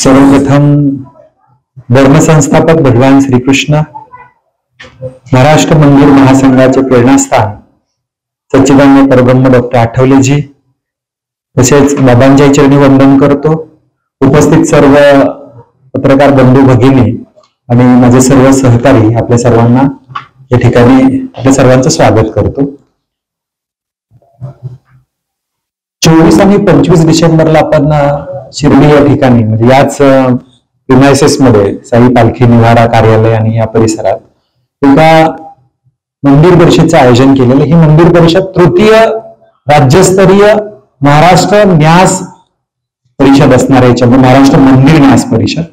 सर्वप्रथम धर्मसंस्थापक भगवान श्रीकृष्ण, महाराष्ट्र मंदिर महासंघाचे प्रेरणास्थान सच्चिदानंद परब्रह्म डॉक्टर आठवलेजी, तसेच बाबांच्या चरणी वंदन करतो. उपस्थित सर्व पत्रकार बंधू भगिनी आणि माझे सर्व सहकारी, आपल्या सर्वांना या ठिकाणी आपल्या सर्वांचं स्वागत करतो. 24 आणि 25 डिसेंबरला आपण शिर्डी या ठिकाणी म्हणजे याच प्रिमायसेस मध्ये साई पालखी निवारा कार्यालय आणि या परिसरात एका मंदिर परिषदेचं आयोजन केलेलं. ही मंदिर परिषद तृतीय राज्यस्तरीय महाराष्ट्र न्यास परिषद असणार आहे. याच्यामध्ये महाराष्ट्र मंदिर न्यास परिषद.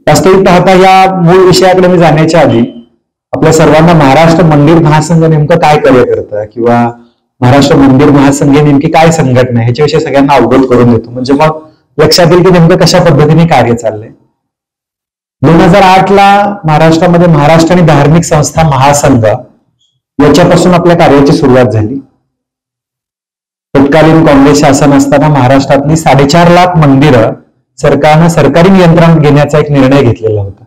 वास्तविक पाहता या मूळ विषयाकडे मी जाण्याच्या आधी आपल्या सर्वांना महाराष्ट्र मंदिर महासंघ नेमकं काय कार्य करतं किंवा महाराष्ट्र मंदिर महासंघ नेमकी काय संघटना आहे ह्याच्याविषयी सगळ्यांना अवगत करून देतो, म्हणजे मग लक्षात येईल की नेमकं कशा पद्धतीने कार्य चाललंय. 2008 ला महाराष्ट्रामध्ये महाराष्ट्र आणि धार्मिक संस्था महासंघ याच्यापासून आपल्या कार्याची सुरुवात झाली. तत्कालीन काँग्रेस शासन असताना महाराष्ट्रातली 4.5 लाख मंदिरं सरकारनं सरकारी नियंत्रण घेण्याचा एक निर्णय घेतलेला होता.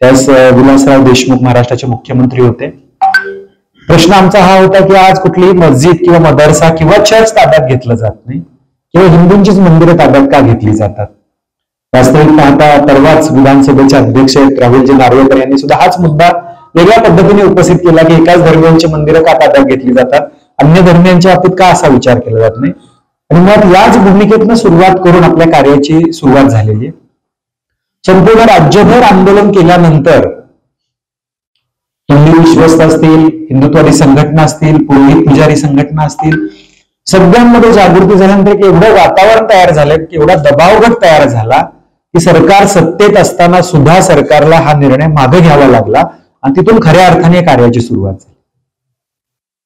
त्यास विलासराव देशमुख महाराष्ट्राचे मुख्यमंत्री होते. प्रश्न आमचा हा होता की आज कुठलीही मस्जिद किंवा मदरसा किंवा चर्च ताब्यात घेतलं जात नाही किंवा हिंदूंचीच मंदिरं ताब्यात का घेतली जातात. वास्तविक पाहता परवाच विधानसभेचे अध्यक्ष राहुलजी नार्वेकर यांनी सुद्धा हाच मुद्दा वेगळ्या पद्धतीने उपस्थित केला की एकाच धर्मियांची मंदिरं का ताब्यात घेतली जातात, अन्य धर्मियांच्या बाबतीत का असा विचार केला जात नाही. आणि मग याच भूमिकेतनं सुरुवात करून आपल्या कार्याची सुरुवात झालेली आहे. संपूर्ण राज्यभर आंदोलन केल्यानंतर हिंदू विश्वस्त असतील, हिंदुत्वादी संघटना असतील, पुरोहित पुजारी संघटना असतील, सगळ्यांमध्ये जागृती झाल्यानंतर एवढं वातावरण तयार झालं की एवढा दबावगट तयार झाला की सरकार सत्तेत असताना सुद्धा सरकारला हा निर्णय मागे घ्यावा लागला आणि तिथून खऱ्या अर्थाने कार्याची सुरुवात झाली.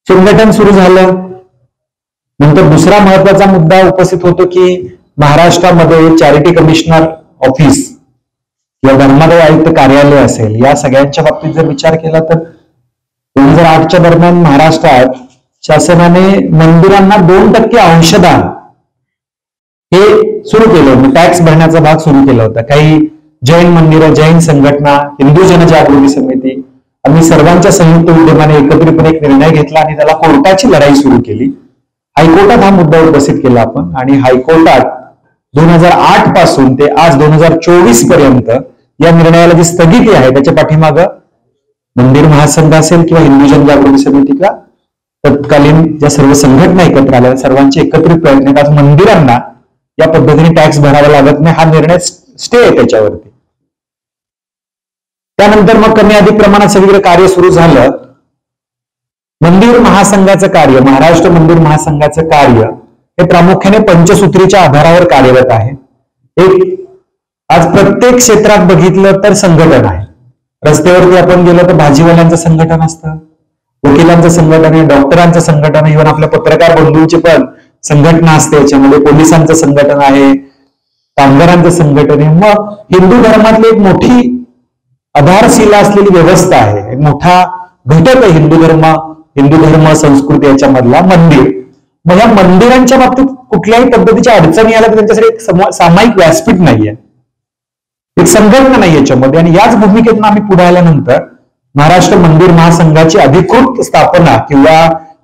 संघटन सुरू झालं. नंतर दुसरा महत्वाचा मुद्दा उपस्थित होतो की महाराष्ट्रामध्ये चॅरिटी कमिशनर ऑफिस किंवा धर्मादाय आयुक्त कार्यालय असेल, या सगळ्यांच्या बाबतीत जर विचार केला तर 2008च्या दरम्यान महाराष्ट्रात शासनाने मंदिरांना 2% अंशदान हे सुरू केलं. टॅक्स भरण्याचा भाग सुरू केला होता. काही जैन मंदिरं, जैन संघटना, हिंदू जनजागृती समिती, आम्ही सर्वांच्या संयुक्त उद्यमाने एकत्रितपणे एक निर्णय घेतला आणि त्याला कोर्टाची लढाई सुरू केली. हायकोर्टात हा मुद्दा उपस्थित केला आपण आणि हायकोर्टात 2008 पासून ते आज 2024 पर्यंत या निर्णयाला जी स्थगिती आहे त्याच्या पाठीमागं मंदिर महासंघ असेल किंवा हिंदू जनजागृती समिती का तत्कालीन ज्या सर्व संघटना एकत्र आल्या सर्वांचे एकत्रित प्रयत्न. आज मंदिरांना या पद्धतीने टॅक्स भरावा लागत नाही, हा निर्णय स्टे आहे त्याच्यावरती. त्यानंतर मग कमी अधिक प्रमाणात सगळीकडे कार्य सुरू झालं. मंदिर महासंघाचं कार्य, महाराष्ट्र मंदिर महासंघाचं कार्य हे प्रामुख्याने पंचसूत्रीच्या आधारावर कार्यरत आहे. एक आज प्रत्येक क्षेत्रात बघितलं तर संघटन आहे. रस्त्यावरती आपण गेलो तर भाजीवाल्यांचं संघटन असतं, वकिलांचं संघटन आहे, डॉक्टरांचं संघटन आहे, इव्हन आपल्या पत्रकार बंधूंची पण संघटना असते. याच्यामध्ये पोलिसांचं संघटन आहे, कामगारांचं संघटन आहे. मग हिंदू धर्मातली एक मोठी आधारशिला असलेली व्यवस्था आहे, एक मोठा घटक आहे हिंदू धर्म संस्कृती याच्यामधला मंदिर. मग या मंदिरांच्या बाबतीत कुठल्याही पद्धतीच्या अडचणी आल्या तर त्यांच्यासाठी एक सामायिक व्यासपीठ नाहीये, एक संघटना नाही याच्यामध्ये. आणि याच भूमिकेतून आम्ही पुढे आल्यानंतर महाराष्ट्र मंदिर महासंघाची अधिकृत स्थापना किंवा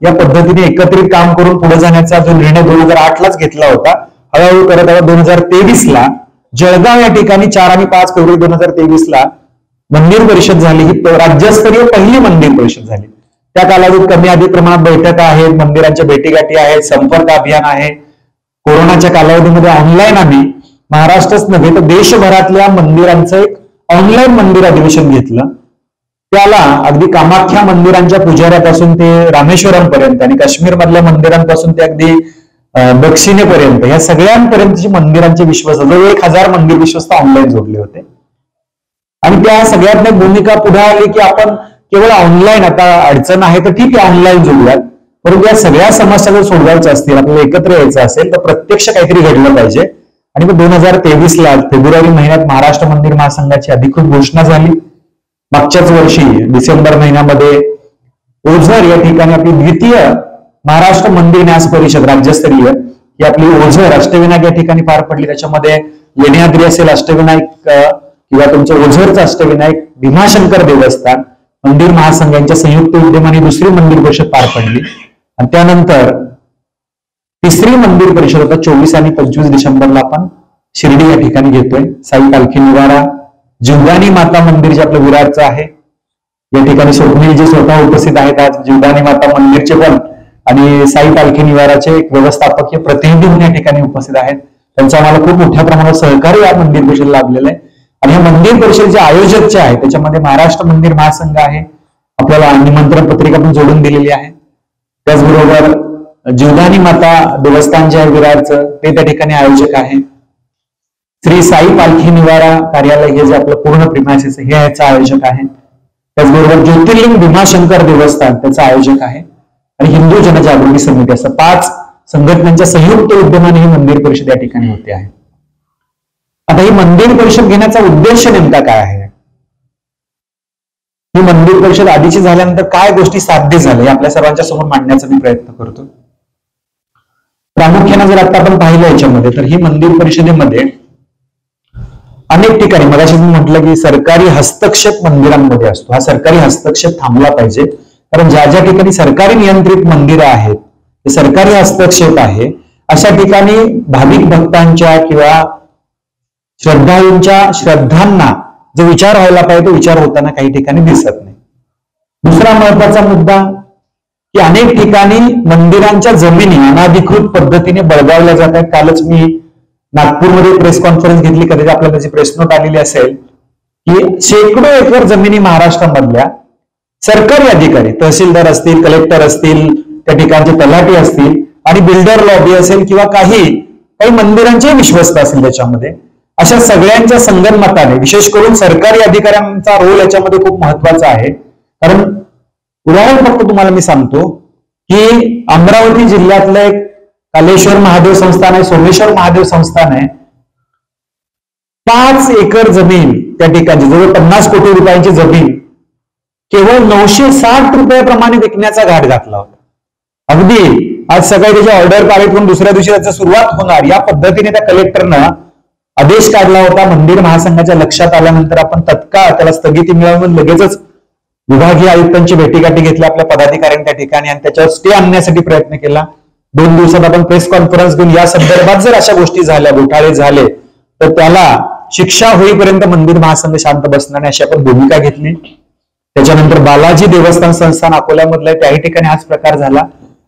या पद्धतीने एकत्रित काम करून पुढे जाण्याचा जो निर्णय 2008 लाच घेतला होता, हळूहळू करत 2023 ला जळगाव या ठिकाणी 4 आणि 5 फेब्रुवारी 2023 ला मंदिर परिषद झाली. ही राज्यस्तरीय पहिली मंदिर परिषद झाली. त्या कालावधीत कमी अधिक प्रमाणात बैठका आहेत, मंदिरांच्या भेटीगाठी आहेत, संपर्क अभियान आहे. कोरोनाच्या कालावधीमध्ये ऑनलाईन आम्ही महाराष्ट्रच नव्हे तर देशभरातल्या मंदिरांचं एक ऑनलाईन मंदिर अधिवेशन घेतलं. त्याला अगदी कामाख्या मंदिरांच्या पुजाऱ्यापासून ते रामेश्वरम पर्यंत आणि काश्मीर मधल्या मंदिरांपासून ते अगदी दक्षिणेपर्यंत या सगळ्यांपर्यंतची मंदिरांचे विश्वास, जवळ 1000 मंदिर विश्वस्त ऑनलाईन जोडले होते. आणि त्या सगळ्यात भूमिका पुढे आली की आपण केवळ ऑनलाईन, आता अडचण आहे तर ठीक आहे ऑनलाईन जोडूयात, परंतु या सगळ्या समस्या जर सोडवायच्या असतील, आपल्याला एकत्र यायचं असेल तर प्रत्यक्ष काहीतरी घडलं पाहिजे. आणि मग 2023 ला फेब्रुवारी महिन्यात महाराष्ट्र मंदिर महासंघाची अधिकृत घोषणा झाली. मागच्याच वर्षी डिसेंबर महिन्यामध्ये ओझर या ठिकाणी आपली द्वितीय महाराष्ट्र मंदिर न्यास परिषद राज्यस्तरीय ही आपली ओझर अष्टविनायक या ठिकाणी पार पडली. त्याच्यामध्ये लेण्याद्री असेल अष्टविनायक किंवा तुमचं ओझरचं अष्टविनायक भीमाशंकर देवस्थान मंदिर महासंघांच्या संयुक्त विद्यमाने दुसरी मंदिर परिषद पार पडली आणि त्यानंतर तिसरी मंदिर परिषद होता 24 आणि 25 डिसेंबरला आपण शिर्डी या ठिकाणी घेतोय. साई पालखी निवारा जीवदानी माता मंदिर जे आपलं विरारचं आहे या ठिकाणी स्वप्नील जे स्वतः उपस्थित आहेत आज जीवदानी माता मंदिरचे पण आणि साई पालखी निवाराचे एक व्यवस्थापकीय प्रतिनिधी म्हणून या ठिकाणी उपस्थित आहेत. त्यांचं आम्हाला खूप मोठ्या प्रमाणात सहकार्य या मंदिर परिषदेला लाभलेलं आहे आणि हे मंदिर परिषद जे आयोजक जे आहे त्याच्यामध्ये महाराष्ट्र मंदिर महासंघ आहे. आपल्याला निमंत्रण पत्रिका पण जोडून दिलेली आहे. त्याचबरोबर जीवदानी माता देवस्थान जे आहे विरारचं ते त्या ठिकाणी आयोजक आहे. श्री साई पालखी निवारा कार्यालय हे जे आपलं पूर्ण प्रिमायसेस हे याचा आयोजक आहे. त्याचबरोबर ज्योतिर्लिंग भीमाशंकर देवस्थान त्याचा आयोजक आहे आणि हिंदू जनजागृती समिती असं 5 संघटनांच्या संयुक्त विद्यमाने ही मंदिर परिषद या ठिकाणी होते आहे. आता ही मंदिर परिषद घेण्याचा उद्देश नेमका काय आहे? ही मंदिर परिषद आधीची झाल्यानंतर काय गोष्टी साध्य झाल्या आपल्या सर्वांच्या समोर मांडण्याचा मी प्रयत्न करतो. प्रामुख्याने जर आता आपण पाहिलं याच्यामध्ये तर ही मंदिर परिषदेमध्ये अनेक ठिकाणी मगाशी मी म्हटलं की सरकारी हस्तक्षेप मंदिरांमध्ये असतो. हा सरकारी हस्तक्षेप थांबला पाहिजे कारण ज्या ज्या ठिकाणी सरकारी नियंत्रित मंदिरं आहेत ते सरकारी हस्तक्षेप आहे अशा ठिकाणी भाविक भक्तांच्या किंवा श्रद्धाळूंच्या श्रद्धांना जो विचार व्हायला पाहिजे तो विचार होताना काही ठिकाणी दिसत नाही. दुसरा महत्वाचा मुद्दा की अनेक ठिकाणी मंदिरांच्या जमिनी अनाधिकृत पद्धतीने बळगावल्या जात आहेत. कालच मी नागपूरमध्ये प्रेस कॉन्फरन्स घेतली, कदाचित आपल्याला त्याची प्रेस नोट आलेली असेल की शेकडो एकर जमिनी महाराष्ट्रामधल्या सरकारी अधिकारी तहसीलदार असतील, कलेक्टर असतील, त्या ठिकाणचे तलाठी असतील आणि बिल्डर लॉबी असेल किंवा काही मंदिरांचे विश्वस्त असतील त्याच्यामध्ये अशा सगळ्यांच्या संगनमताने विशेष करून सरकारी अधिकाऱ्यांचा रोल याच्यामध्ये खूप महत्वाचा आहे. कारण उदाहरण फक्त तुम्हाला मी सांगतो की अमरावती जिल्ह्यातलं एक कालेश्वर महादेव संस्थान आहे, सोमेश्वर महादेव संस्थान आहे. 5 एकर जमीन त्या ठिकाणी जवळ 50 कोटी रुपयांची जमीन केवळ 960 रुपयाप्रमाणे विकण्याचा घाट घातला होता. अगदी आज सकाळी त्याची ऑर्डर काढत करून दुसऱ्या दिवशी त्याची सुरुवात होणार या पद्धतीने त्या कलेक्टरनं आदेश काढला होता. मंदिर महासंघाच्या लक्षात आल्यानंतर आपण तत्काळ त्याला स्थगिती मिळवून लगेचच विभागीय आयुक्तांची भेटीगाठी घेतली आपल्या पदाधिकाऱ्यांनी त्या ठिकाणी आणि त्याच्यावर स्टे आणण्यासाठी प्रयत्न केला. 2 दिवसात आपण प्रेस कॉन्फरन्स घेऊन या संदर्भात जर अशा गोष्टी झाल्या, घोटाळे झाले तर त्याला शिक्षा होईपर्यंत मंदिर महासंघ शांत बसणार नाही अशी आपण भूमिका घेतली. त्याच्यानंतर बालाजी देवस्थान संस्थान अकोल्यामधलं त्याही ठिकाणी हाच प्रकार झाला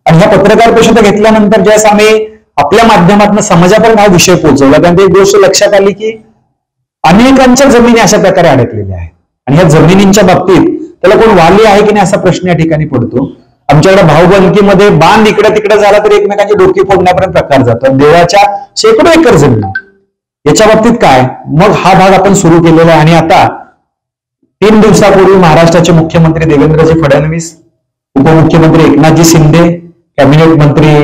आणि ह्या पत्रकार परिषद घेतल्यानंतर ज्यावेळेस आम्ही आपल्या माध्यमातून समाजापर्यंत हा विषय पोहोचवला त्यानंतर एक गोष्ट लक्षात आली की अनेकांच्या जमिनी अशा प्रकारे अडकलेल्या आहेत आणि ह्या जमिनींच्या बाबतीत त्याला कोण वाली आहे की नाही असा प्रश्न या ठिकाणी पडतो. आमच्याकडे भाऊबंदकीमध्ये बांध इकडे तिकडे झाला तर एकमेकांची डोकी फोडण्यापर्यंत प्रकार जातो. देवाच्या शेकडो एकर जमीन याच्या बाबतीत काय, मग हा भाग आपण सुरू केलेला आहे आणि आता 3 दिवसापूर्वी महाराष्ट्राचे मुख्यमंत्री देवेंद्रजी फडणवीस, उपमुख्यमंत्री एकनाथजी शिंदे, कॅबिनेट मंत्री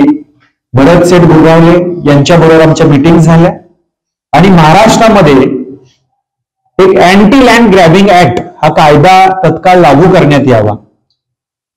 भरतसेठ गोगावले यांच्याबरोबर आमच्या मीटिंग झाल्या आणि महाराष्ट्रामध्ये एक अँटी लँड ग्रॅबिंग ऍक्ट हा कायदा तत्काळ लागू करण्यात यावा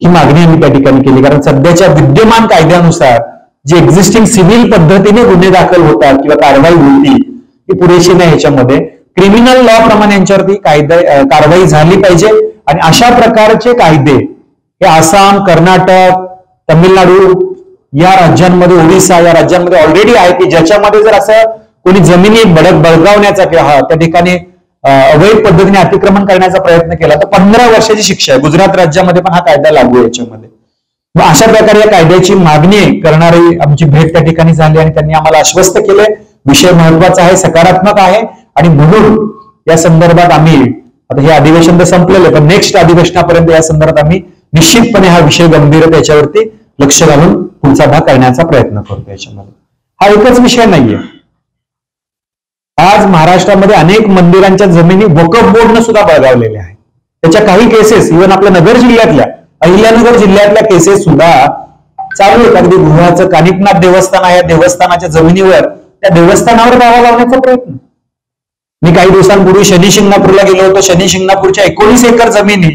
ही मागणी आम्ही त्या ठिकाणी केली. कारण सध्याच्या विद्यमान कायद्यानुसार जे एक्झिस्टिंग सिव्हिल पद्धतीने गुन्हे दाखल होतात किंवा कारवाई होती ती पुरेशी नाही. ह्याच्यामध्ये क्रिमिनल लॉ प्रमाणे यांच्यावरती कारवाई झाली पाहिजे आणि अशा प्रकारचे कायदे हे आसाम, कर्नाटक, तमिळनाडू या राज्यांमध्ये, ओडिसा या राज्यांमध्ये ऑलरेडी आहे की ज्याच्यामध्ये जर असं कोणी जमिनी बळकावण्याचा किंवा त्या ठिकाणी अवैध पद्धतीने अतिक्रमण करण्याचा प्रयत्न केला तर 15 वर्षाची शिक्षा आहे. गुजरात राज्यामध्ये पण हा कायदा लागू आहे याच्यामध्ये. मग अशा प्रकारे या कायद्याची मागणी करणारी आमची भेट त्या ठिकाणी झाली आणि त्यांनी आम्हाला आश्वस्त केले विषय महत्वाचा आहे, सकारात्मक आहे आणि म्हणून या संदर्भात आम्ही आता हे अधिवेशन तर संपलेलं पण नेक्स्ट अधिवेशनापर्यंत या संदर्भात आम्ही निश्चितपणे हा विषय गंभीर त्याच्यावरती लक्ष घालून पुढचा भाग करण्याचा प्रयत्न करतो. याच्यामध्ये हा एकच विषय नाहीये. आज महाराष्ट्रामध्ये अनेक मंदिरांच्या जमिनी वक्फ बोर्डनं सुद्धा बळगावलेल्या आहेत. त्याच्या काही केसेस इव्हन आपल्या नगर जिल्ह्यातल्या अहिल्यानगर जिल्ह्यातल्या केसेस सुद्धा चालू आहेत. अगदी गुहाचं कानिपनाथ देवस्थान आहे, देवस्थानाच्या जमिनीवर त्या देवस्थानावर दावा लावण्याचा प्रयत्न. मी काही दिवसांपूर्वी शनी शिंगणापूरला गेलो होतो. शनी शिंगणापूरच्या 19 एकर जमिनी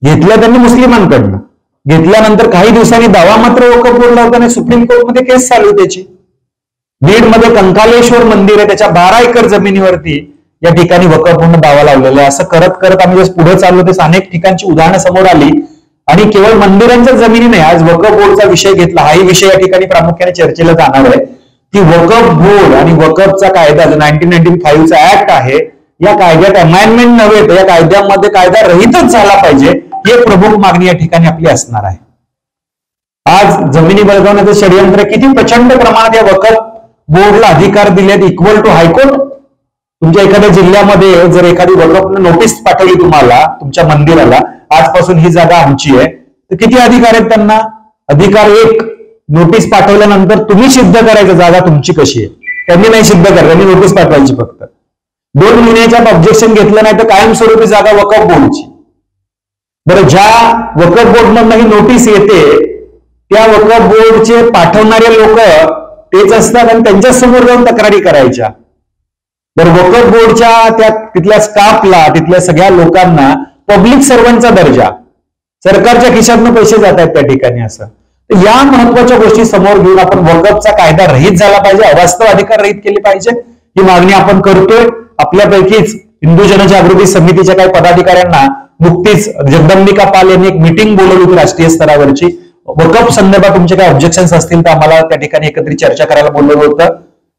घेतल्या त्यांनी मुस्लिमांकडनं. घेतल्यानंतर काही दिवसांनी दावा मात्र वक्फ बोर्डला होता आणि सुप्रीम कोर्टमध्ये केस चालू त्याची. बीडमध्ये कंकालेश्वर मंदिर आहे, त्याच्या 12 एकर जमिनीवरती या ठिकाणी वक्फ बोर्डनं दावा लावलेला आहे. असं करत करत आम्ही जसं पुढे चाललो तसं अनेक ठिकाणची उदाहरणं समोर आली. आणि केवळ मंदिरांच्या जमिनी नाही, आज वक्फ बोर्डचा विषय घेतला, हाही विषय या ठिकाणी प्रामुख्याने चर्चेला जाणार आहे की वक्फ बोर्ड आणि वक्फचा कायदा जो 1995चा ऍक्ट आहे, या कायद्यात अमेंडमेंट नव्हे तर या कायद्यामध्ये कायदा रहितच झाला पाहिजे, ही प्रमुख मागणी या ठिकाणी आपली असणार आहे. आज जमिनी बळकावण्याचं षडयंत्र किती प्रचंड प्रमाणात या वक्फ बोर्डला अधिकार दिलेत, इक्वल टू हायकोर्ट. तुमच्या एखाद्या जिल्ह्यामध्ये जर एखादी वक्फ नोटीस पाठवली तुम्हाला तुमच्या मंदिराला, आजपासून ही जागा आमची आहे, तर किती अधिकार आहेत त्यांना? अधिकार 1, नोटीस पाठवल्यानंतर तुम्ही सिद्ध करायचं जागा तुमची कशी आहे. त्यांनी नाही सिद्ध करायचं, त्यांनी नोटीस पाठवायची फक्त. 2 महिन्याच्या ऑब्जेक्शन घेतलं नाही तर कायमस्वरूपी जागा वक्फ बोर्डची. बरं, ज्या वक्फ बोर्डमधनं ही नोटीस येते त्या वक्फ बोर्डचे पाठवणारे लोक तेच असतात आणि त्यांच्या समोर जाऊन तक्रारी करायच्या. बरं, वक्फ बोर्डच्या तिथल्या स्टाफला, तिथल्या सगळ्या लोकांना पब्लिक सर्वंटचा दर्जा, सरकारच्या खिशातनं पैसे जात आहेत त्या ठिकाणी. असं तर या महत्वाच्या गोष्टी समोर घेऊन आपण वक्फचा कायदा रहित झाला पाहिजे, अवास्तव अधिकार रहित केले पाहिजे, ही मागणी आपण करतोय. आपल्यापैकीच हिंदू जनजागृती समितीच्या काही पदाधिकाऱ्यांना नुकतीच जगदंबिका पाल यांनी एक मिटिंग बोलवली होती राष्ट्रीय स्तरावरची. वक्फ संदर्भात तुमचे काही ऑब्जेक्शन्स असतील तर आम्हाला त्या ठिकाणी एकत्रित चर्चा करायला बोलवलं होतं.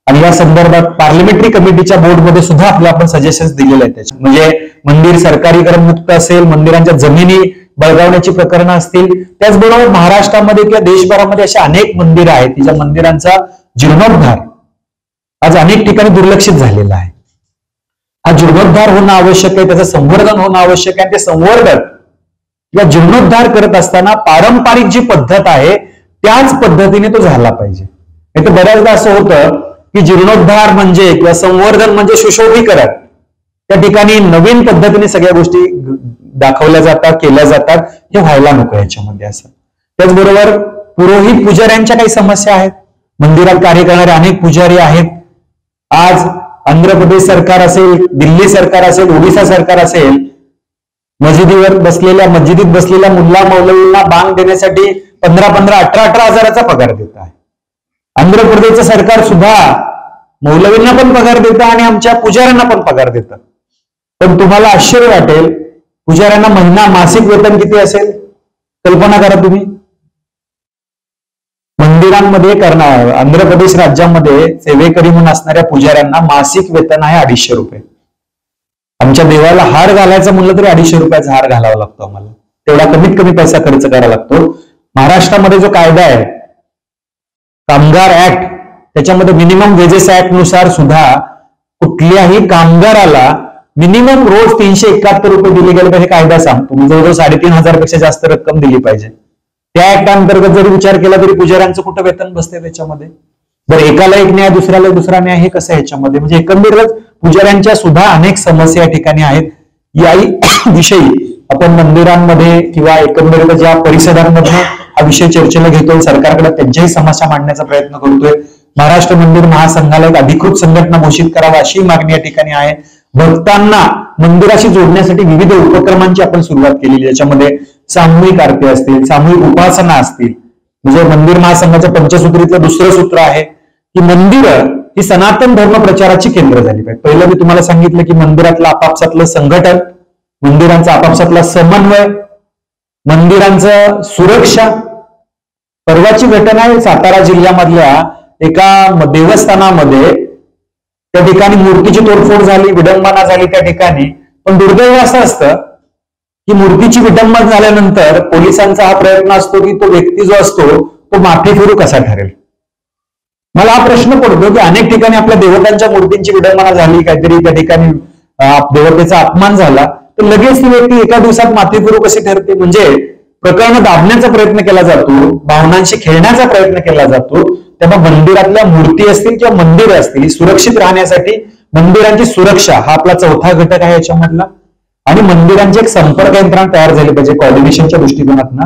आणि या संदर्भात पार्लमेंटरी कमिटीच्या बोर्डमध्ये सुद्धा आपलं सजेशन्स दिलेले आहेत. त्याच्या म्हणजे मंदिर सरकारीकरण मुक्त असेल, मंदिरांच्या जमिनी बळकावण्याची प्रकरणं असतील, त्याचबरोबर महाराष्ट्रामध्ये किंवा देशभरामध्ये अशा अनेक मंदिरं आहेत की ज्या मंदिरांचा जीर्णोद्धार आज अनेक ठिकाणी दुर्लक्षित झालेला आहे. हा जीर्णोद्धार होणं आवश्यक आहे, त्याचं संवर्धन होणं आवश्यक आहे. ते संवर्धन या जीर्णोद्धार करत असताना पारंपरिक जी पद्धत आहे त्याच पद्धतीने तो झाला पाहिजे. नाही तर बऱ्याचदा असं होतं की जीर्णोद्धार म्हणजे किंवा संवर्धन म्हणजे सुशोभीकरण, त्या ठिकाणी नवीन पद्धतीने सगळ्या गोष्टी दाखवल्या जातात, केल्या जातात, हे व्हायला नको याच्यामध्ये. असं त्याचबरोबर पुरोहित पुजाऱ्यांच्या काही समस्या आहेत. मंदिरात कार्य करणारे अनेक पुजारी आहेत. आज आंध्र प्रदेश सरकार असेल, दिल्ली सरकार असेल, ओडिशा सरकार असेल, मस्जिदीत बसलेल्या मुल्ला मौलवींना बांग देण्यासाठी 15-15, 18-18 हजाराचा पगार देत आहे. आंध्र प्रदेशचं सरकार सुद्धा मौलवींना पण पगार देतं आणि आमच्या पुजाऱ्यांना पण पगार देतं. पण तुम्हाला आश्चर्य वाटेल, पुजाऱ्यांना महिना मासिक वेतन किती असेल कल्पना करा तुम्ही. मंदिरांमध्ये करणार आंध्र प्रदेश राज्यामध्ये सेवेकरी म्हणून असणाऱ्या पुजाऱ्यांना मासिक वेतन आहे 250 रुपये. आमच्या देवाला हार घालायचं म्हणलं तरी 250 रुपयाचा हार घालावा लागतो आम्हाला. तेवढा कमीत कमी पैसा खर्च करायला लागतो. महाराष्ट्रामध्ये जो कायदा आहे कामगार ऍक्ट, त्याच्यामध्ये मिनिमम वेजेस ऍक्ट नुसार सुद्धा कुठल्याही कामगाराला मिनिमम रोज 371 रुपये दिले गेले पाहिजे. कायदा सांगतो जवळजवळ 3,500 पेक्षा जास्त रक्कम दिली पाहिजे. त्या ऍक्ट अंतर्गत जरी विचार केला तरी पुजाऱ्यांचं कुठं वेतन बसते त्याच्यामध्ये. बरं, एकाला एक न्याय दुसऱ्याला दुसरा न्याय, हे कसं ह्याच्यामध्ये? म्हणजे एकंदरीतच पुजाऱ्यांच्या सुद्धा अनेक समस्या या ठिकाणी आहेत. याही विषयी आपण मंदिरांमध्ये किंवा एकंदरीत ज्या परिसरांमध्ये हा विषय चर्चेला घेतोय, सरकारकडे त्यांच्याही समस्या मांडण्याचा प्रयत्न करतोय. महाराष्ट्र मंदिर महासंघाला एक अधिकृत संघटना घोषित करावा अशी मागणी या ठिकाणी आहे. भक्तांना मंदिराशी जोडण्यासाठी विविध उपक्रमांची आपण सुरुवात केलेली, ज्याच्यामध्ये सामूहिक आरती असतील, सामूहिक उपासना असतील. म्हणजे मंदिर महासंघाच्या पंचसूत्रीतलं दुसरं सूत्र आहे की मंदिरं ही सनातन धर्म प्रचाराची केंद्र झाली पाहिजे. पहिलं मी तुम्हाला सांगितलं की मंदिरातलं आपापसातलं संघटन, मंदिरांचा आपापसातला समन्वय, मंदिरांचं सुरक्षा. परवाची घटना आहे सातारा जिल्ह्यामधल्या एका देवस्थानामध्ये, त्या ठिकाणी मूर्तीची तोडफोड झाली, विडंबना झाली त्या ठिकाणी. पण दुर्दैव असं असतं की मूर्तीची विडंबना झाल्यानंतर पोलिसांचा हा प्रयत्न असतो की तो व्यक्ती जो असतो तो माफीफिरू कसा ठरेल. मला हा प्रश्न पडतो की अनेक ठिकाणी आपल्या देवतांच्या मूर्तींची विडंबना झाली, काहीतरी त्या ठिकाणी देवतेचा अपमान झाला, तर लगेच ती व्यक्ती एका दिवसात माफीफिरू कशी ठरते? म्हणजे प्रकरण दाबण्याचा प्रयत्न केला जातो, भावनांशी खेळण्याचा प्रयत्न केला जातो. तेव्हा मंदिरातल्या मूर्ती असतील किंवा मंदिरं असतील, सुरक्षित राहण्यासाठी मंदिरांची सुरक्षा हा आपला चौथा घटक आहे याच्यामधला. आणि मंदिरांची एक संपर्क यंत्रणा तयार झाली पाहिजे कॉर्डिनेशनच्या दृष्टिकोनातून.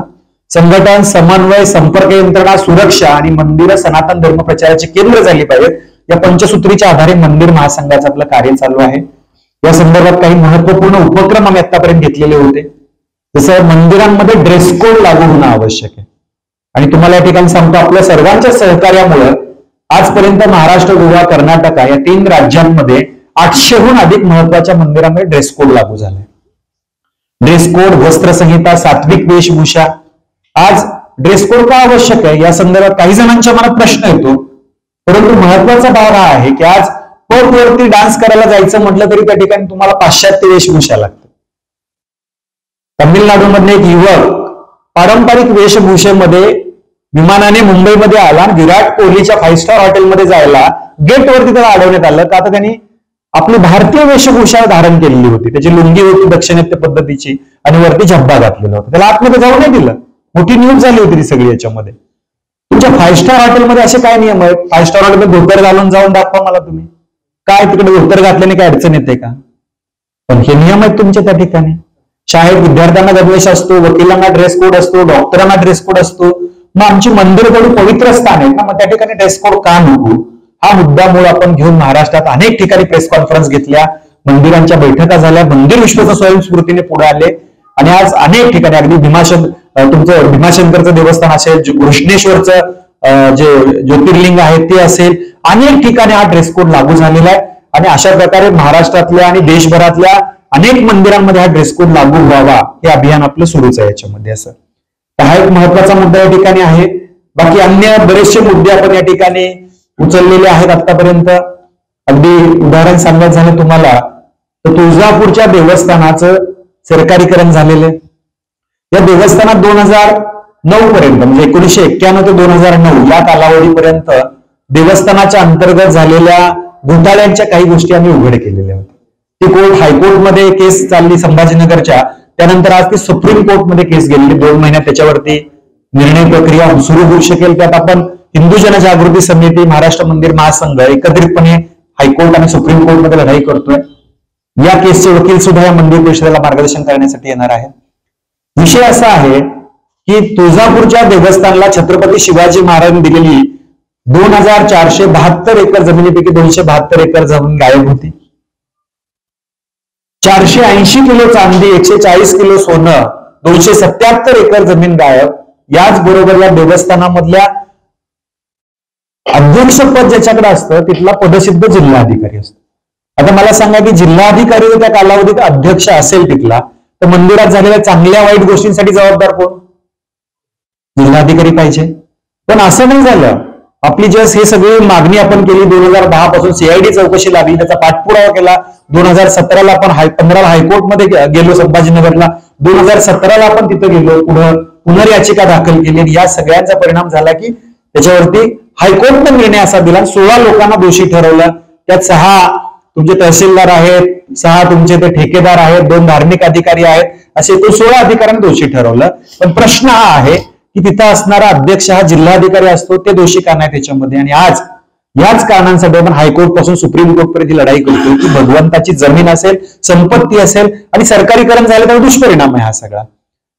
संघटन, समन्वय, संपर्क यंत्रणा, सुरक्षा आणि मंदिरं सनातन धर्म प्रचाराचे केंद्र झाली पाहिजेत. या पंचसूत्रीच्या आधारे मंदिर महासंघाचं आपलं कार्य चालू आहे. या संदर्भात काही महत्वपूर्ण उपक्रम आम्ही आतापर्यंत घेतलेले होते. जसं मंदिरांमध्ये ड्रेस कोड लागू होणं आवश्यक आहे. आणि तुम्हाला या ठिकाणी सांगतो, आपल्या सर्वांच्या सहकार्यामुळे आजपर्यंत महाराष्ट्र, गोवा, कर्नाटक या 3 राज्यांमध्ये 800हून अधिक महत्वाच्या मंदिरांमध्ये ड्रेस कोड लागू झालाय. ड्रेस कोड, वस्त्रसंहिता, सात्विक वेशभूषा. आज ड्रेस कोड का आवश्यक आहे या संदर्भात काही जणांच्या मनात प्रश्न येतो, परंतु महत्वाचा भाग हा आहे की आज पब वरती डान्स करायला जायचं म्हटलं तरी त्या ठिकाणी तुम्हाला पाश्चात्य वेशभूषा लागते. तामिळनाडूमधले एक युवक पारंपरिक वेशभूषेमध्ये विमानाने मुंबईमध्ये आला आणि विराट कोहलीच्या 5 स्टार हॉटेलमध्ये जायला गेटवरती त्याला अडवण्यात आलं का तर त्यांनी आपली भारतीय वेशभूषा धारण केलेली होती. त्याची लुंगी होती दक्षिणात्य पद्धतीची आणि वरती झब्बा घातलेला होता. त्याला आतमध्ये जाऊ नाही दिलं. मोठी न्यूज झाली होती ती सगळी याच्यामध्ये. तुमच्या 5 स्टार हॉटेलमध्ये असे काय नियम आहेत? 5 स्टार हॉटेलमध्ये धोतर घालून जाऊन दाखवा मला तुम्ही. काय तिकडे धोतर घातल्याने काय अडचण येते का? पण हे नियम आहेत तुमच्या त्या ठिकाणी. शाळेत विद्यार्थ्यांना गणवेश असतो, वकिलांना ड्रेस कोड असतो, डॉक्टरांना ड्रेस कोड असतो. मग आमची मंदिर थोडी पवित्र स्थान आहेत ना, मग त्या ठिकाणी ड्रेस कोड का नको? हा मुद्दा आपण घेऊन महाराष्ट्रात अनेक ठिकाणी प्रेस कॉन्फरन्स घेतल्या, मंदिरांच्या बैठका झाल्या, मंदिर विश्वाच्या स्वयंस्फूर्तीने पुढे आले आणि आज अनेक ठिकाणी अगदी तुमचं भीमाशंकरचं देवस्थान असेल, घृष्णेश्वरचं जे ज्योतिर्लिंग आहे ते असेल, अनेक ठिकाणी हा ड्रेस कोड लागू झालेला आहे. आणि अशा प्रकारे महाराष्ट्रातल्या आणि देशभरातल्या अनेक मंदिरांमध्ये हा ड्रेस कोड लागू व्हावा हे अभियान आपलं सुरूच आहे याच्यामध्ये. असं हा एक महत्वाचा मुद्दा या ठिकाणी आहे. बाकी अन्य बरेचसे मुद्दे आपण या ठिकाणी उचललेले आहेत आतापर्यंत. अगदी उदाहरण सांगायचं झालं तुम्हाला तर तुळजापूरच्या देवस्थानाचं सरकारीकरण झालेलं आहे. या देवस्थानात 2009 पर्यंत म्हणजे 1991 ते 2009 या कालावधीपर्यंत देवस्थानाच्या अंतर्गत झालेल्या घोटाळ्यांच्या काही गोष्टी आम्ही उघड केलेल्या होत्या. ती हायकोर्टमध्ये केस चालली संभाजीनगरच्या, त्यानंतर आज ती सुप्रीम कोर्टमध्ये केस गेलेली. 2 महिन्यात त्याच्यावरती निर्णय प्रक्रिया सुरू होऊ शकेल. त्यात आपण हिंदू जनजागृती समिती, महाराष्ट्र मंदिर महासंघ एकत्रितपणे हायकोर्ट आणि सुप्रीम कोर्टमध्ये लढाई करतोय. या केसचे वकील सुद्धा या मंदिर परिषदेला मार्गदर्शन करण्यासाठी येणार आहेत. विषय असा आहे की तुळजापूरच्या देवस्थानला छत्रपती शिवाजी महाराजांनी दिलेली 2472 एकर जमिनीपैकी 272 एकर जमीन गायब होती. 480 किलो चांदी, 140 किलो सोनं, 277 एकर जमीन गायब. याचबरोबर या देवस्थानामधल्या अध्यक्षपद ज्याच्याकडे असतं तिथला पदसिद्ध जिल्हाधिकारी असतो. आता मला सांगा की जिल्हाधिकारी जर त्या कालावधीत अध्यक्ष असेल तिथला, तर मंदिरात झालेल्या चांगल्या वाईट गोष्टींसाठी जबाबदार कोण? जिल्हाधिकारी पाहिजे. पण असं नाही झालं. आपली जस हे सगळी मागणी आपण केली, 2010 पासून सीआयडी चौकशी लागली, त्याचा पाठपुरावा केला. 2017ला आपण 15ला हायकोर्टमध्ये गेलो संभाजीनगरला, 2017ला आपण तिथं गेलो, पुनर्याचिका दाखल केली. या सगळ्यांचा परिणाम झाला की त्याच्यावरती हायकोर्टने निर्णय असा दिला, 16 लोकांना दोषी ठरवलं. त्यात 6 तुमचे तहसीलदार आहेत, 6 तुमचे ते ठेकेदार आहेत, 2 धार्मिक अधिकारी आहेत, असे तो 16 अधिकाऱ्यांनी दोषी ठरवलं. पण प्रश्न हा आहे की तिथं असणारा अध्यक्ष हा जिल्हाधिकारी असतो, ते दोषी का नाही त्याच्यामध्ये? आणि आज याच कारणांसाठी आपण हायकोर्ट पासून सुप्रीम कोर्ट पर्यंत लढाई करतो की भगवंताची जमीन असेल, संपत्ती असेल आणि सरकारीकरण झालं तर दुष्परिणाम आहे हा सगळा.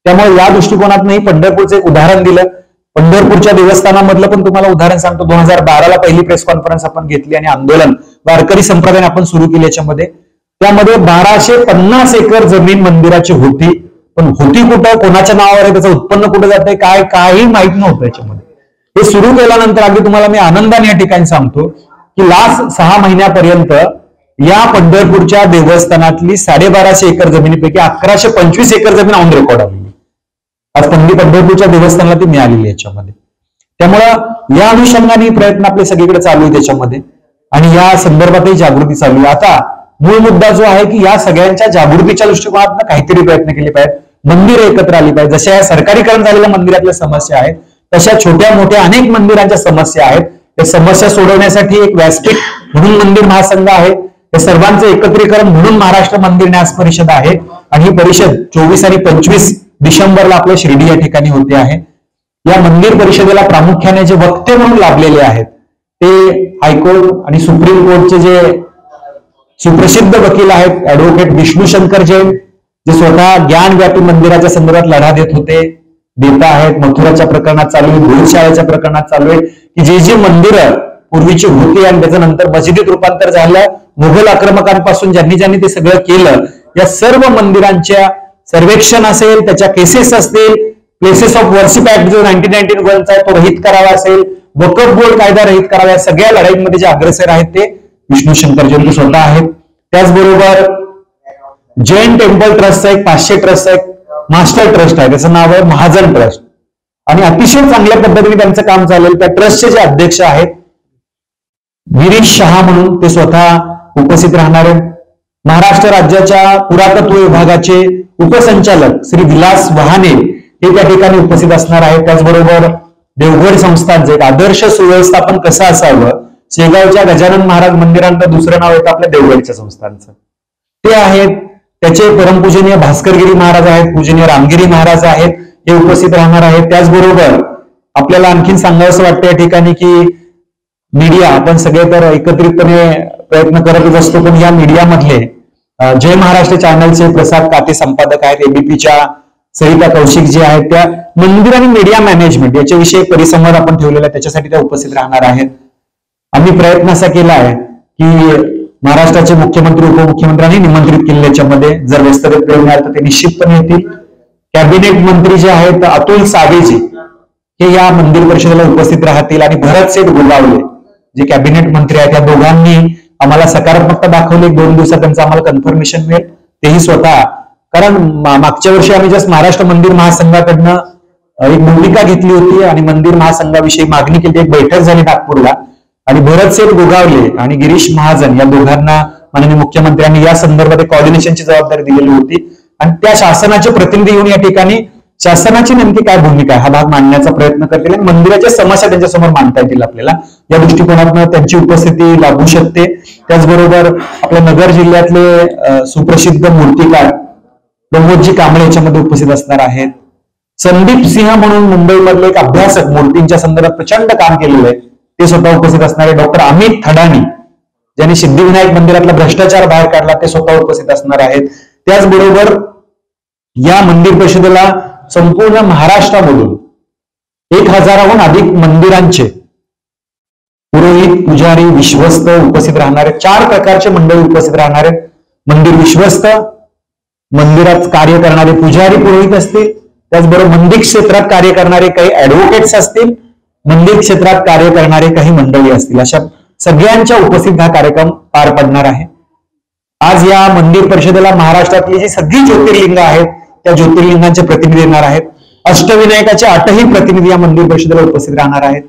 त्यामुळे या दृष्टिकोनातूनही पंढरपूरचं एक उदाहरण दिलं. पंढरपूरच्या देवस्थानामधलं पण तुम्हाला उदाहरण सांगतो. 2012ला पहिली प्रेस कॉन्फरन्स आपण घेतली आणि आंदोलन वारकरी संप्रदायाने आपण सुरू केली. याच्यामध्ये त्यामध्ये 1250 एकर जमीन मंदिराची होती. पण होती कुठं, कोणाच्या नावावर आहे, त्याचं उत्पन्न कुठं जातंय, काय काही माहित नव्हतं याच्यामध्ये. हे सुरू केल्यानंतर अगदी तुम्हाला मी आनंदाने या ठिकाणी सांगतो की लास्ट 6 महिन्यापर्यंत या पंढरपूरच्या देवस्थानातली 1250 एकर जमिनीपैकी 1125 एकर जमीन ऑन रेकॉर्ड आलेली. आज पंढरपूरच्या देवस्थानाला ती मिळालेली याच्यामध्ये. त्यामुळं या अनुषंगाने प्रयत्न आपले सगळीकडे चालू आहे त्याच्यामध्ये आणि या संदर्भातही जागृती चालू आहे. आता मूळ मुद्दा जो आहे की या सगळ्यांच्या जागृतीच्या दृष्टिकोनातून काहीतरी प्रयत्न केले पाहिजेत. मंदिर एकत्र आली पाहिजे. जशा या सरकारीकरण झालेल्या मंदिरातल्या समस्या आहेत तशा छोट्या मोठ्या अनेक मंदिरांच्या समस्या आहेत. त्या समस्या सोडवण्यासाठी एक व्यासपीठ म्हणून मंदिर महासंघ आहे. या सर्वांचं एकत्रीकरण म्हणून महाराष्ट्र मंदिर न्यास परिषद आहे आणि ही परिषद 24 आणि 25 डिसेंबरला आपल्या शिर्डी या ठिकाणी होते आहे. या मंदिर परिषदेला प्रामुख्याने जे वक्ते म्हणून लाभलेले आहेत ते हायकोर्ट आणि सुप्रीम कोर्टचे जे सुप्रसिद्ध वकील आहेत ऍडव्होकेट विष्णू शंकर जैन, जे स्वतः ज्ञानव्यापी मंदिराच्या संदर्भात लढा देत होते, देता आहेत. मथुराच्या प्रकरणात चालू आहे, भूलशाळेच्या प्रकरणात चालू आहे की जी मंदिरं पूर्वीची होती आणि त्याचं नंतर मशिदीत रूपांतर झालं. मुघल आक्रमकांपासून ज्यांनी ते सगळं केलं, या सर्व मंदिरांच्या सर्वेक्षण असेल, त्याच्या केसेस असतील, प्लेसेस ऑफ वर्शिप ऍक्ट जो 1991 चा तो रहित करावा असेल, वकफ बोर्ड कायदा रहित करावा, या सगळ्या लढाईमध्ये जे अग्रेसर आहेत ते विष्णू शंकर जयंती स्वतः आहेत. त्याचबरोबर जैन टेम्पल ट्रस्टचा एक 500 ट्रस्टचा एक मास्टर ट्रस्ट आहे, त्याचं नाव आहे महाजन ट्रस्ट, आणि अतिशय चांगल्या पद्धतीने त्यांचं काम चालेल. त्या ट्रस्टचे जे अध्यक्ष आहेत गिरीश शहा म्हणून, ते स्वतः उपस्थित राहणार आहेत. महाराष्ट्र राज्याच्या पुरातत्व विभागाचे उपसंचालक श्री विलास वहाने हे त्या ठिकाणी उपस्थित असणार आहेत. त्याचबरोबर देवघर संस्थानचं एक आदर्श सुव्यवस्थापन कसं असावं, शेगावच्या गजानन महाराज मंदिरांचं दुसरं नाव येतं आपल्या देवघरच्या संस्थानचं, ते आहेत. त्याचे परमपूजनीय भास्करगिरी महाराज आहेत, पूजनीय रामगिरी महाराज आहेत, हे उपस्थित राहणार आहेत. त्याचबरोबर आपल्याला आणखीन सांगावंसं वाटतं या ठिकाणी की मीडिया, आपण सगळे तर एकत्रितपणे प्रयत्न करतच असतो, पण या मीडियामधले जय महाराष्ट्र चॅनलचे प्रसाद काते संपादक आहेत, एबीपीच्या सरिता कौशिक जे आहेत, त्या मंदिर आणि मीडिया मॅनेजमेंट याच्याविषयी एक परिसंवाद आपण ठेवलेला आहे, त्याच्यासाठी त्या उपस्थित राहणार आहेत. आम्ही प्रयत्न असा केला आहे की महाराष्ट्राचे मुख्यमंत्री उपमुख्यमंत्र्यांनी निमंत्रित केले, याच्यामध्ये जर व्यस्तगत वेळ मिळाला तर ते निश्चितपणे येतील. कॅबिनेट मंत्री जे आहेत अतुल सावेजी हे या मंदिर परिषदेला उपस्थित राहतील, आणि भरतसेठ गोगावले जे कॅबिनेट मंत्री आहेत, या दोघांनी आम्हाला सकारात्मकता दाखवली. 2 दिवसात त्यांचं आम्हाला कन्फर्मेशन मिळेल, तेही स्वतः, कारण मागच्या वर्षी आम्ही जस्ट महाराष्ट्र मंदिर महासंघाकडनं एक भूमिका घेतली होती आणि मंदिर महासंघाविषयी मागणी केली, एक बैठक झाली नागपूरला, आणि भरतसेठ गोगावले आणि गिरीश महाजन या दोघांना माननीय मुख्यमंत्र्यांनी या संदर्भात कॉर्डिनेशनची जबाबदारी दिलेली होती, आणि त्या शासनाचे प्रतिनिधी येऊन या ठिकाणी शासनाची नेमकी काय भूमिका आहे हा भाग मांडण्याचा प्रयत्न करतील, आणि मंदिराच्या समस्या त्यांच्यासमोर मांडता येतील आपल्याला. या दृष्टिकोनातून त्यांची उपस्थिती लाभू शकते. त्याचबरोबर आपल्या नगर जिल्ह्यातले सुप्रसिद्ध मूर्तिकार प्रमोदजी कांबळे याच्यामध्ये उपस्थित असणार आहेत. संदीप सिंह म्हणून मुंबईमधले एक अभ्यासक, मूर्तींच्या संदर्भात प्रचंड काम केलेलं आहे, ते स्वतः उपस्थित असणार आहे. डॉक्टर अमित थडानी ज्यांनी सिद्धिविनायक मंदिरातला भ्रष्टाचार बाहेर काढला, ते स्वतः उपस्थित असणार आहेत. त्याचबरोबर या मंदिर परिषदेला संपूर्ण महाराष्ट्रामधून 1000हून अधिक मंदिरांचे पुरोहित, पुजारी, विश्वस्त उपस्थित राहणार आहेत. 4 प्रकारचे मंडळी उपस्थित राहणार आहेत. मंदिर विश्वस्त, मंदिरात कार्य करणारे पुजारी, पुरोहित असतील, त्याचबरोबर मंदिर क्षेत्रात कार्य करणारे काही ऍडव्होकेट्स असतील, मंदिर क्षेत्रात कार्य करणारे काही मंडळी असतील, अशा सगळ्यांच्या उपस्थित हा कार्यक्रम पार पडणार आहे. आज या मंदिर परिषदेला महाराष्ट्रातली जी सगळी ज्योतिर्लिंग आहेत त्या ज्योतिर्लिंगांचे प्रतिनिधी येणार आहेत. अष्टविनायकाचे 8ही प्रतिनिधी या मंदिर परिषदेला उपस्थित राहणार आहेत.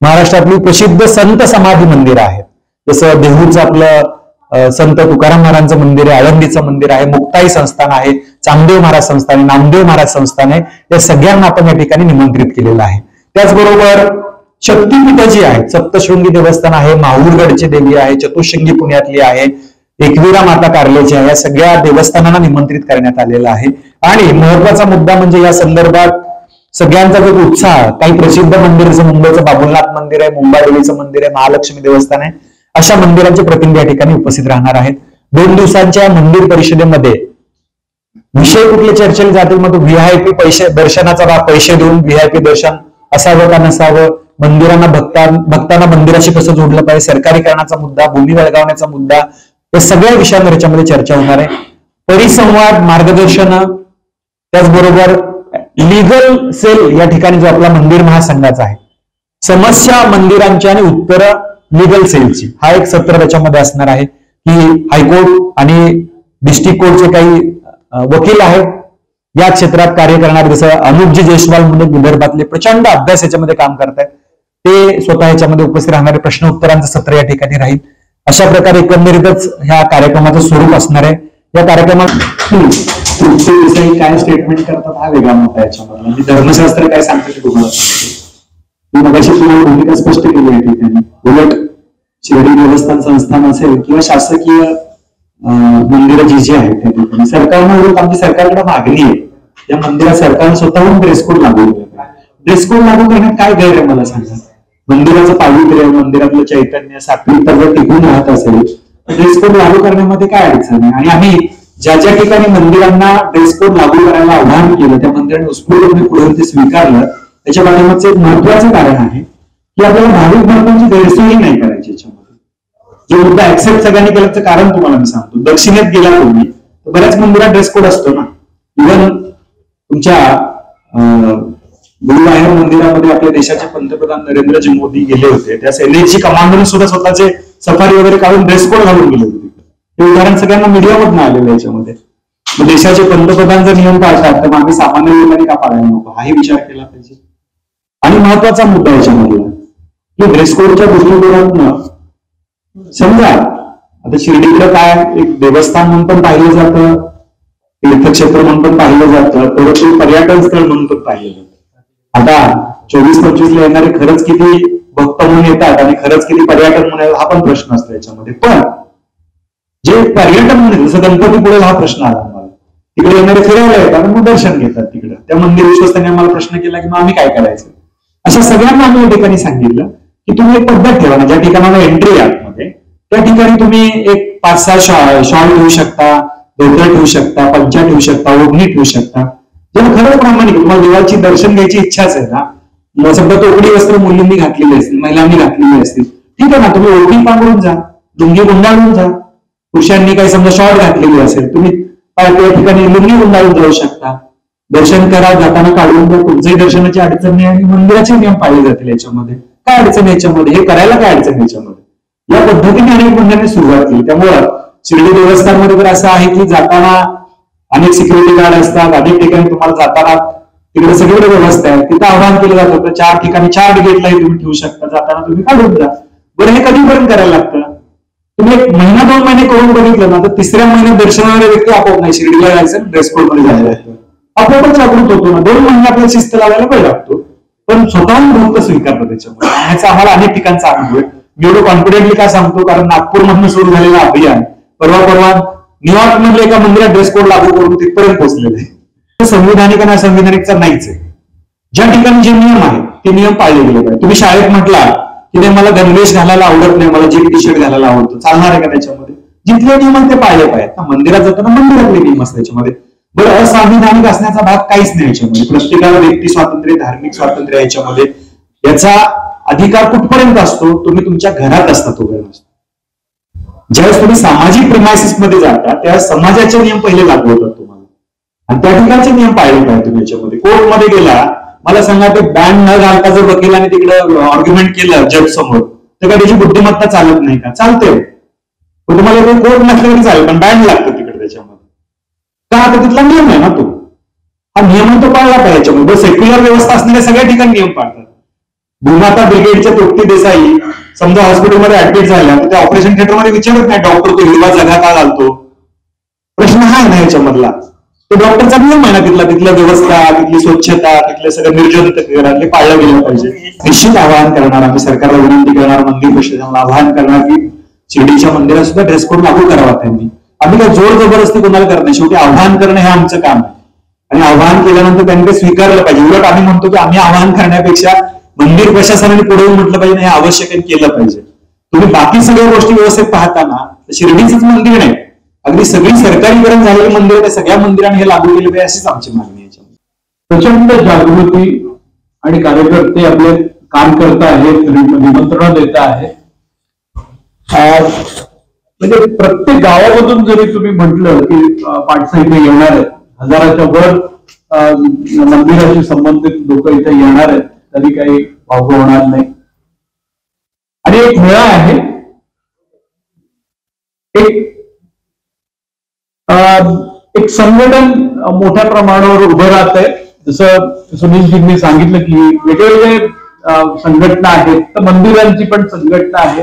महाराष्ट्रातली प्रसिद्ध संत समाधी मंदिर आहेत, जसं देहूचं आपलं संत तुकाराम महाराजांचं मंदिर आहे, आळंदीचं मंदिर आहे, मुक्ताई संस्थान आहे, चांगदेव महाराज संस्थान आहे, नामदेव महाराज संस्थान आहे, या सगळ्यांना आपण या ठिकाणी निमंत्रित केलेलं आहे. त्याचबरोबर शक्तीपीठ जी आहेत, सप्तशृंगी देवस्थान आहे, माहूरगडची देवी आहे, चतुशृंगी पुण्यातली आहे, एकविरा माता कार्लेची आहे, या सगळ्या देवस्थानांना निमंत्रित करण्यात आलेलं आहे. आणि महत्वाचा मुद्दा म्हणजे या संदर्भात सगळ्यांचा जो उत्साह, काही प्रसिद्ध मंदिर जसं मुंबईचं बाबुलनाथ मंदिर आहे, मुंबादेवीचं मंदिर आहे, महालक्ष्मी देवस्थान आहे, अशा मंदिरांचे प्रतिनिधी या ठिकाणी उपस्थित राहणार आहेत. 2 दिवसांच्या मंदिर परिषदेमध्ये विषय कुठले चर्चेले जातील, मग व्हीआयपी पैसे दर्शनाचा पैसे देऊन व्हीआयपी दर्शन असावं का नसावं, मंदिरांना भक्तांना मंदिराशी कसं जोडलं पाहिजे, सरकारीकरणाचा मुद्दा, भूमी वळगावण्याचा मुद्दा, या सगळ्या विषयांवर याच्यामध्ये चर्चा होणार आहे. परिसंवाद, मार्गदर्शन, त्याचबरोबर लीगल सेल या ठिकाणी जो आपला मंदिर महासंघाचा आहे, समस्या मंदिरांची आणि उत्तर लीगल सेलची, हा एक सत्र त्याच्यामध्ये असणार आहे की हायकोर्ट आणि डिस्ट्रिक्ट कोर्टचे काही वकील आहेत या क्षेत्रात कार्य करणारे, जसं अनुपजी जयस्वाल म्हणून विदर्भातले प्रचंड अभ्यास याच्यामध्ये काम करतायत, ते स्वतः याच्यामध्ये उपस्थित राहणारे. प्रश्न उत्तरांचं सत्र या ठिकाणी राहील. अशा प्रकारे एकंदरीतच ह्या कार्यक्रमाचं स्वरूप असणार आहे. या कार्यक्रमात काय स्टेटमेंट करतात हा वेगळा मुद्दा याच्यामध्ये, म्हणजे धर्मशास्त्र काय सांगतं ते तुम्हाला सांगते. मगाशी तुम्हाला भूमिका स्पष्ट केली आहे ठिकाणी. उलट शिर्डी देवस्थान संस्थान असेल किंवा शासकीय मंदिरं जी आहेत त्या ठिकाणी सरकारनं, उलट आमची सरकारकडे मागणी आहे या मंदिरात सरकारनं स्वतःहून ड्रेस कोड लागू केला. ड्रेस कोड लागू करण्यात काय गैर आहे मला सांगा. मंदिराचं पावित्र्य, मंदिरातलं चैतन्य, सात्विकता जर टिकून राहत असेल तर ड्रेस कोड लागू करण्यामध्ये काय अडचण आहे. आणि आम्ही ज्या ज्या ठिकाणी मंदिरांना ड्रेस कोड लागू करायला आवाहन केलं त्या मंदिरांनी उत्स्फूर्तपणे पुढे ते स्वीकारलं. त्याच्या पाठीमागचं एक महत्वाचं कारण आहे की आपल्याला भाविक भक्तांची गैरसोयी नाही करायची. याच्यामध्ये जो मुद्दा ऍक्सेप्ट सगळ्यांनी केल्याचं कारण तुम्हाला मी सांगतो. दक्षिणेत गेला तुम्ही तर बऱ्याच मंदिरात ड्रेस कोड असतो ना. इव्हन तुमच्या गुरुवाहेर मंदिरामध्ये आपल्या देशाचे पंतप्रधान नरेंद्रजी मोदी गेले होते. त्या सैन्याची कमांडर सुद्धा स्वतःचे सफारी वगैरे काढून ड्रेस कोड घालून गेले होते. हे उदाहरण सगळ्यांना मीडियामधून आलेलं याच्यामध्ये. देशाचे पंतप्रधान जर नियम पाळतात तर आम्ही सामान्य लोकांनी का पाळायला नको हाही विचार केला पाहिजे. आणि महत्वाचा मुद्दा याच्यामध्ये की ड्रेस कोडच्या दृष्टिकोनातून समजा आता शिर्डीकडे काय एक देवस्थान म्हणून पण पाहिलं जातं, तीर्थक्षेत्र म्हणून पण पाहिलं जातं, परंतु पर्यटन स्थळ म्हणून पण पाहिलं जातं. आता 24-25 ला येणारे खरंच किती भक्त म्हणून येतात आणि खरंच किती पर्यटन म्हणून हा पण प्रश्न असतो याच्यामध्ये. पण जे पर्यटन म्हणून जसं गणपतीपुळे हा प्रश्न आला मला, तिकडे येणारे फिरायला येतात मग दर्शन घेतात तिकडे. त्या मंदिर विश्वस्तांनी आम्हाला प्रश्न केला की मग आम्ही काय करायचं. अशा सगळ्यांना आम्ही या ठिकाणी सांगितलं की तुम्ही एक पद्धत ठेवा ना, ज्या ठिकाणाला एंट्री आहे आतमध्ये त्या ठिकाणी तुम्ही एक 5-6 शॉल ठेवू शकता, धोतर ठेवू शकता, पंचा ठेवू शकता, ओढणी ठेवू शकता. जेव्हा खरंच प्रामाणिक तुम्हाला देवाची दर्शन घ्यायची इच्छाच आहे ना, समजा तोकडी वस्त्र मुलींनी घातलेली असतील, महिलांनी घातलेली असतील, ठीक आहे ना, तुम्ही ओढणी पांघरून जा, लुंगी गुंडाळून जा. पुरुषांनी काही समजा शॉर्ट घातलेली असेल, तुम्ही त्या ठिकाणी लुंगी गुंडाळून जाऊ शकता. दर्शन करा, जाताना काढून जा, तुमचंही दर्शनाची अडचण नाही आणि मंदिराचे नियम पाळले जातील याच्यामध्ये. काय अडचण याच्यामध्ये, हे करायला काय अडचण याच्यामध्ये. या पद्धतीने अनेक मंडळांनी सुरुवात केली. त्यामुळं शिर्डी देवस्थानमध्ये तर असं आहे की जाताना अनेक सिक्युरिटी गार्ड असतात, अनेक ठिकाणी तुम्हाला जाताना तिकडे सगळीकडे व्यवस्था आहे. तिथं आवाहन केलं जात होतं 4 ठिकाणी 4 गेटलाही तुम्ही ठेवू शकता, जाताना तुम्ही काढून जा. बरं हे कधीपर्यंत करायला लागतं. तुम्ही 1-2 महिने करून बघितलं ना तर 3ऱ्या महिन्यात दर्शनाला व्यक्ती आपोआप नाही शिर्डीला जायचं ड्रेस कोड मध्ये झालेला आहे, आपोआपच जागृत होतो ना. 2 महिने आपल्याला शिस्त लावायला वेळ लागतो, पण स्वतःहून भक्त स्वीकारतो त्याच्यामुळे. ह्याचा आम्हाला अनेक ठिकाणचा अनुभव आहे. मी एवढं कॉन्फिडेंटली काय सांगतो कारण नागपूरमधून सुरू झालेलं अभियान परवा न्यूयॉर्क मधले एका मंदिरात ड्रेस कोड लागू करून तिथपर्यंत पोहोचलेलं आहे. संविधानिक आणि असंविधानिकचा नाहीच आहे. ज्या ठिकाणी जे नियम आहेत ते नियम पाळले गेले पाहिजे. तुम्ही शाळेत म्हटला की नाही मला गणवेश घालायला आवडत नाही, मला जीन्स टी-शर्ट घालायला आवडतं, चालणार आहे का त्याच्यामध्ये. जिथले नियम आहेत ते पाळले पाहिजेत. मंदिरात जाताना मंदिरातले नियम असतात त्याच्यामध्ये. बरं असंविधानिक असण्याचा भाग काहीच नाही याच्यामध्ये. प्रत्येकाला व्यक्ती स्वातंत्र्य, धार्मिक स्वातंत्र्य याच्यामध्ये याचा अधिकार कुठपर्यंत असतो, तुम्ही तुमच्या घरात असता तोपर्यंत असतो. ज्यावेळेस तुम्ही सामाजिक प्रिमायसिस मध्ये जाता त्यावेळेस समाजाचे नियम पहिले लागू होतात तुम्हाला आणि त्या ठिकाणचे नियम पाळले पाहिजे तुम्ही याच्यामध्ये. कोर्टमध्ये गेला, मला सांगा ते बँड न घालता जर वकिलाने तिकडे आर्ग्युमेंट केलं जज समोर तर काय त्याची बुद्धिमत्ता चालत नाही का? चालते. पण तुम्हाला ते कोर्ट नसलं तरी चालेल पण बँड लागतं तिकडे त्याच्यामध्ये. का? आता तिथला नियम आहे ना तो. हा नियम तो पाळला पाहिजे याच्यामध्ये. सेक्युलर व्यवस्था असणाऱ्या सगळ्या ठिकाणी नियम पाळतात. भूमाता ब्रिगेडच्या तृप्ती देसाई समजा हॉस्पिटलमध्ये ऍडमिट झाल्या तर त्या ऑपरेशन थिएटरमध्ये विचारत नाही डॉक्टर तो हिरवा जगा का घालतो. प्रश्न हा आहे ना याच्यामधला. तो डॉक्टरचा नियम आहे ना तिथला व्यवस्था, तिथली स्वच्छता, तिथले सगळं निर्जंतुकीकरण हे पाळलं गेलं पाहिजे. निश्चित आवाहन करणार आम्ही, सरकारला विनंती करणार, मंदिर प्रशासनाला आवाहन करणार की शिर्डीच्या मंदिरात सुद्धा ड्रेस कोड लागू करावा त्यांनी. आम्ही काय जोर जबरदस्ती कोणाला करत नाही. शेवटी आवाहन करणं हे आमचं काम आहे आणि आवाहन केल्यानंतर त्यांनी ते स्वीकारलं पाहिजे. उलट आम्ही म्हणतो की आम्ही आवाहन करण्यापेक्षा मंदिर प्रशासनाने पुढे येऊन म्हटलं पाहिजे हे आवश्यक केलं पाहिजे. तुम्ही बाकी सगळ्या गोष्टी व्यवस्थित पाहताना शिर्डीचंच मंदिर नाही, अगदी सगळी सरकारीकरण झालेली मंदिर त्या सगळ्या मंदिरांनी हे लागू केले पाहिजे अशीच आमची मागणी आहे. प्रचंड जागृती आणि कार्यकर्ते आपले काम करत आहेत, निमंत्रण देत आहेत. म्हणजे प्रत्येक गावामधून जरी तुम्ही म्हटलं की पाटसा इथे येणार आहेत, 1000च्या वर मंदिराशी संबंधित लोक इथे येणार आहेत तरी काही वावग होणार नाही. आणि एक मेळा आहे, एक संघटन मोठ्या प्रमाणावर उभं राहत आहे. जसं सुनीलजींनी सांगितलं की वेगवेगळे संघटना आहेत, तर मंदिरांची पण संघटना आहे.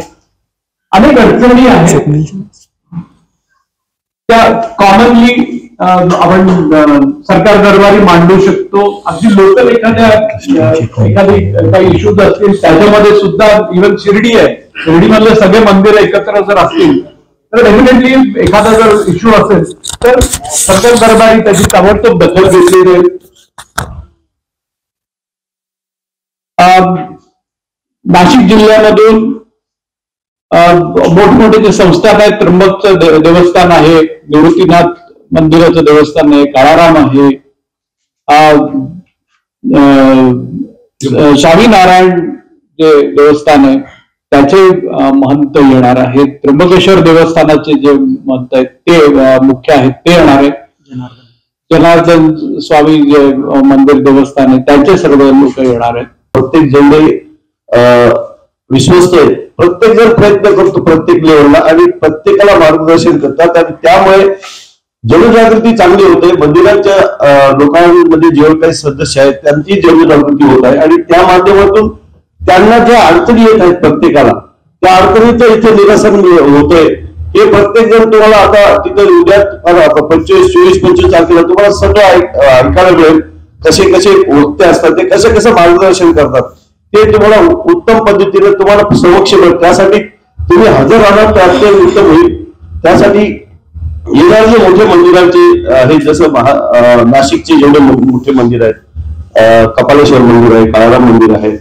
अनेक अडचणी आहेत त्या कॉमनली आपण सरकार दरबारी मांडू शकतो. अगदी लोकल एखादी काही इश्यूज असतील त्याच्यामध्ये सुद्धा इव्हन शिर्डी आहे, शिर्डीमधले सगळे मंदिर एकत्र जर असतील तर डेफिनेटली एखादा जर इश्यू असेल तर सरकार दरबारी त्याची ताबडतोब दखल घेतली जाईल. नाशिक जिल्ह्यामधून मोठमोठे जे संस्थान आहेत, त्र्यंबकचं देवस्थान आहे, निवृत्तीनाथ मंदिराचं देवस्थान आहे, काळाराम आहे, स्वामीनारायण जे देवस्थान आहे त्याचे महंत येणार आहेत. त्र्यंबकेश्वर देवस्थानाचे जे महंत आहेत ते मुख्य आहेत ते येणार आहेत. जनार्दन स्वामी जे मंदिर देवस्थान आहे त्यांचे सर्व लोक येणार आहेत. प्रत्येक जेवढे विश्वस्त आहेत प्रत्येक जण प्रयत्न करतो प्रत्येक लेवलला आणि प्रत्येकाला मार्गदर्शन करतात आणि त्यामुळे जनजागृती चांगली होते. मंदिराच्या लोकांमध्ये जेवढे काही सदस्य आहेत त्यांची जनजागृती होत आहे आणि त्या माध्यमातून त्यांना ज्या अडचणी येत आहेत प्रत्येकाला त्या अडचणीचं इथे निरसन होतंय. हे प्रत्येक जण तुम्हाला आता तिथे उद्या 24-25 तारखेला तुम्हाला सगळं ऐकायला मिळेल. कसे कसे वक्ते असतात ते कसं मार्गदर्शन करतात ते तुम्हाला उत्तम पद्धतीने तुम्हाला समक्ष मिळेल. त्यासाठी तुम्ही हजर राहणार ते अत्यंत उत्तम होईल. त्यासाठी येणारे जे मोठे मंदिरांचे हे जसं नाशिकचे जेवढे मोठे मंदिर आहेत, कपालेश्वर मंदिर आहे, काळाराम मंदिर आहे,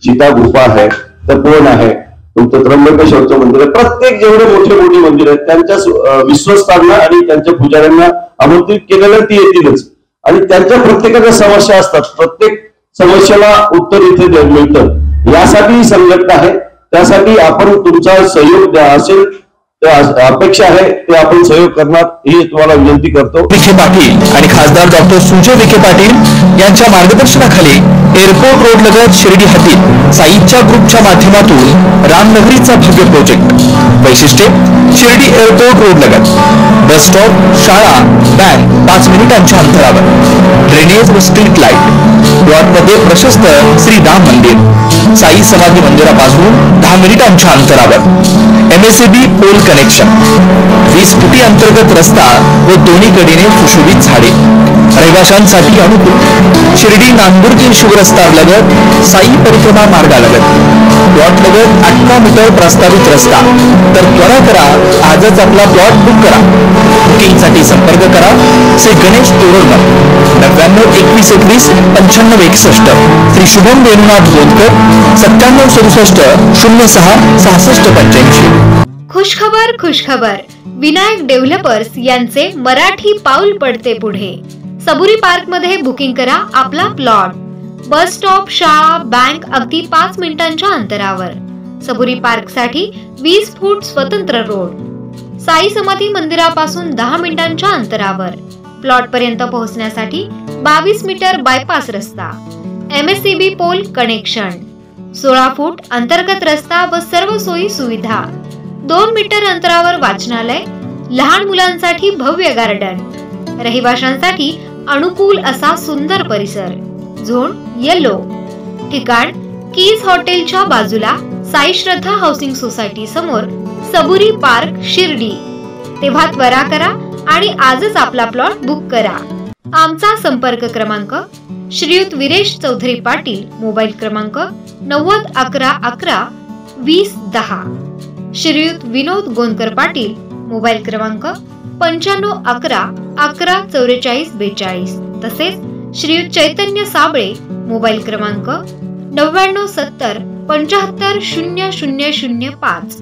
सीता गुफा आहे, तपोवन आहे, तुमचं त्र्यंबकेश्वरचं मंदिर आहे, प्रत्येक जेवढे मोठे मंदिर आहेत त्यांच्या विश्वस्तांना आणि त्यांच्या पुजाऱ्यांना आमंत्रित केलेलं ती येतीलच आणि त्यांच्या प्रत्येकाच्या समस्या असतात. प्रत्येक समस्येला उत्तर इथे मिळतं. यासाठी ही संघटना आहे. त्यासाठी आपण तुमचा सहयोग असेल अपेक्षा आहे ते आपण सहयोग करणार ही तुम्हाला विनंती करतो. विखे पाटील आणि खासदार डॉक्टर सुजय विखे पाटील यांच्या मार्गदर्शनाखाली एअरपोर्ट रोड लगत शिर्डी हद्दीत साईच्या ग्रुपच्या माध्यमातून रामनगरीचा भव्य प्रोजेक्ट. वैशिष्ट्ये शिर्डी एअरपोर्ट रोड लगत बस स्टॉप, शाळा, बँक 5 मिनिटांच्या अंतरावर, ड्रेनेज व स्ट्रीट लाईट, प्लॉटमध्ये प्रशस्त श्री राम मंदिर, साई समाधी मंदिरापासून 10 मिनिटांच्या अंतरावर, MSAB पोल कनेक्शन, 20 फुटी अंतर्गत रस्ता व दोन्ही कडेने सुशोभित झाडे, रहिवाशांसाठी अनुकूल. शिर्डी नांदुर्गी शिवरस्ता लगत साई परिक्रमा मार्गालगत प्लॉट लगत 18 मीटर प्रस्तावित रस्ता. तर त्वरा करा, आजच आपला प्लॉट बुक करा. बुकिंगसाठी संपर्क करा श्री गणेश तोरडमल 99 21 21 95 61, श्री शुभम वेणुनाथ गोंदकर 97 67 06 66 85. खुशखबर खुशखबर, विनायक डेव्हलपर्स यांचे मराठी पाऊल पडते पुढे. सबुरी पार्क मध्ये बुकिंग करा आपला प्लॉट. बस स्टॉप, शाळा, बँक अगदी 5 मिनिटांच्या अंतरावर. सबुरी पार्क साठी 20 फूट स्वतंत्र रोड. साई समाधी मंदिरापासून 10 मिनिटांच्या अंतरावर. प्लॉट पर्यंत पोहोचण्यासाठी 22 मीटर बायपास रस्ता. MSAB पोल कनेक्शन, 16 फूट अंतर्गत रस्ता व सर्व सोयी सुविधा. 2 मीटर अंतरावर वाचनालय, लहान मुलांसाठी भव्य गार्डन, रहिवाशांसाठी अनुकूल असा सुंदर परिसर. Zone yellow. ठिकाण कीज हॉटेलच्या बाजूला, साई श्रद्धा हाऊसिंग सोसायटी समोर, सबुरी पार्क, शिर्डी. तेव्हा त्वरा करा आणि आजच आपला प्लॉट बुक करा. आमचा संपर्क क्रमांक श्रीयुत विरेश चौधरी पाटील, मोबाईल क्रमांक 90 11 11 20 10. श्रीयुत विनोद गोंदकर पाटील, मोबाईल क्रमांक 95 11 11 44 42. तसेच श्रीयुत चैतन्य साबळे, मोबाईल क्रमांक 99 70 75 0005.